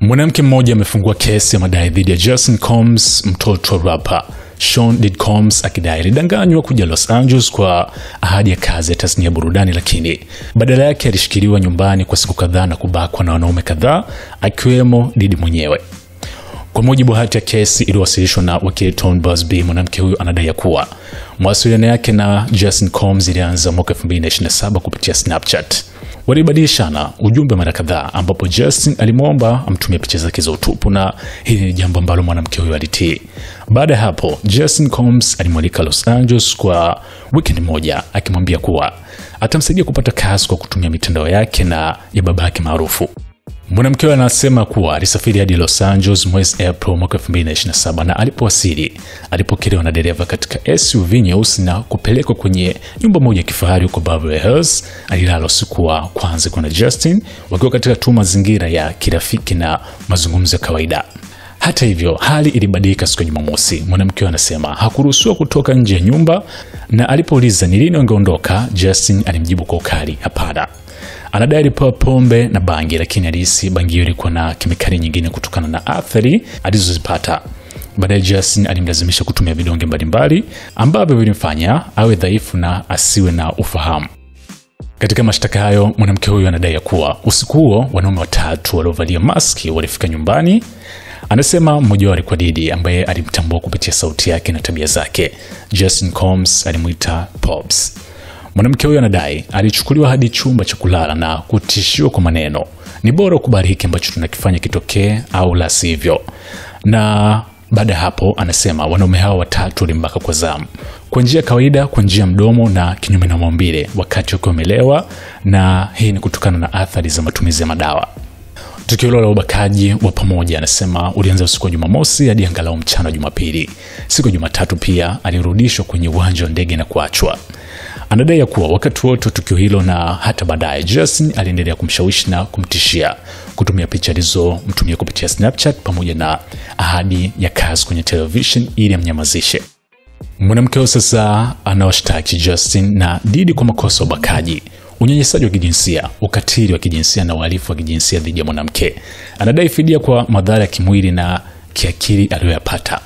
Mwanamke mmoja amefungua kesi ya madai dhidi ya Justin Combs, mtoto wa rapper Sean Diddy Combs, akidai alidanganywa kuja Los Angeles kwa ahadi ya kazi ya tasnia ya burudani, lakini badala yake alishikiliwa nyumbani kwa siku kadhaa na kubakwa na wanaume kadhaa akiwemo Diddy mwenyewe. Kwa mujibu wa hati ya kesi iliyowasilishwa na wakili Tony Busby, mwanamke huyu anadai kuwa mawasiliano yake na Justin Combs ilianza mwaka 2027 kupitia Snapchat. Walibadilishana ujumbe mara kadhaa ambapo Justin alimwomba amtumie picha zake za utupu, na hili ni jambo ambalo mwanamke huyo alitii. Baada ya hapo, Justin Combs alimwalika Los Angeles kwa weekend moja, akimwambia kuwa atamsaidia kupata kazi kwa kutumia mitandao yake na ya babake maarufu. Mwanamke huyo anasema kuwa alisafiri hadi Los Angeles mwezi April mwaka 2027, na alipowasili alipokelewa na dereva katika SUV nyeusi na kupelekwa kwenye nyumba moja ya kifahari huko Beverly Hills. Alilala usiku wa kwanza kwa Justin, wakiwa katika tu mazingira ya kirafiki na mazungumzo ya kawaida. Hata hivyo, hali ilibadilika siku ya Jumamosi. Mwanamke huyo anasema hakuruhusiwa kutoka nje ya nyumba, na alipouliza ni lini wangeondoka, Justin alimjibu kwa ukali, hapana. Anadai alipewa pombe na bangi, lakini alihisi bangi hiyo ilikuwa na kemikali nyingine kutokana na athari alizozipata. Baadaye Justin alimlazimisha kutumia vidonge mbalimbali ambavyo vilimfanya awe dhaifu na asiwe na ufahamu. Katika mashtaka hayo, mwanamke huyu anadai kuwa usiku huo wanaume watatu waliovalia maski walifika nyumbani. Anasema mmoja wao alikuwa Diddy, ambaye alimtambua kupitia sauti yake na tabia zake. Justin Combs alimuita Pops. Mwanamke huyo anadai alichukuliwa hadi chumba cha kulala na kutishiwa kwa maneno, ni bora ukubali hiki ambacho tunakifanya kitokee au la sivyo. Na baada hapo anasema wanaume hao watatu walimbaka kwa zamu, kwa njia kawaida, kwa njia mdomo na kinyume na maumbile, wakati wakiwa wamelewa, na hii ni kutokana na athari za matumizi ya madawa. Tukio la ubakaji wa pamoja, anasema, ulianza usiku wa Jumamosi hadi angalau mchana wa Jumapili. Siku ya Jumatatu pia alirudishwa kwenye uwanja wa ndege na kuachwa. Anadai kuwa wakati wote tukio hilo na hata baadaye, Justin aliendelea kumshawishi na kumtishia kutumia picha alizomtumia kupitia Snapchat pamoja na ahadi ya kazi kwenye television ili amnyamazishe. Mwanamke huyo sasa anawashtaki Justin na Diddy kwa makosa ya ubakaji, unyanyasaji wa kijinsia, ukatili wa kijinsia na uhalifu wa kijinsia dhidi ya mwanamke. Anadai fidia kwa madhara ya kimwili na kiakili aliyoyapata.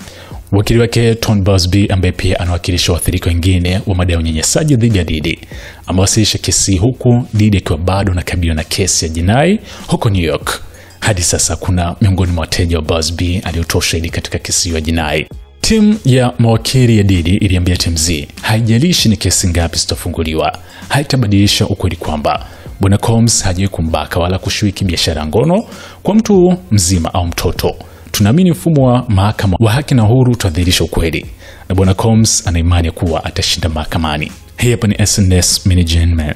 Wakili wake Tony Busby, ambaye pia anawakilisha waathirika wengine wa madai ya unyanyasaji dhidi ya Diddy, amewasilisha kesi, huku Diddy akiwa bado anakabiliwa na kesi ya jinai huko New York. Hadi sasa kuna miongoni mwa wateja wa Busby aliotoa ushahidi katika kesi ya jinai. Timu ya mawakili ya Diddy iliambia TMZ haijalishi ni kesi ngapi zitafunguliwa, haitabadilisha ukweli kwamba Bwana Combs hajawahi kumbaka wala kushiriki biashara ngono kwa mtu mzima au mtoto. Tunaamini mfumo wa mahakama wa haki na huru utadhihirisha ukweli, na Bwana Combs ana imani kuwa atashinda mahakamani. Hii hapa ni SNS Mini Gen Man.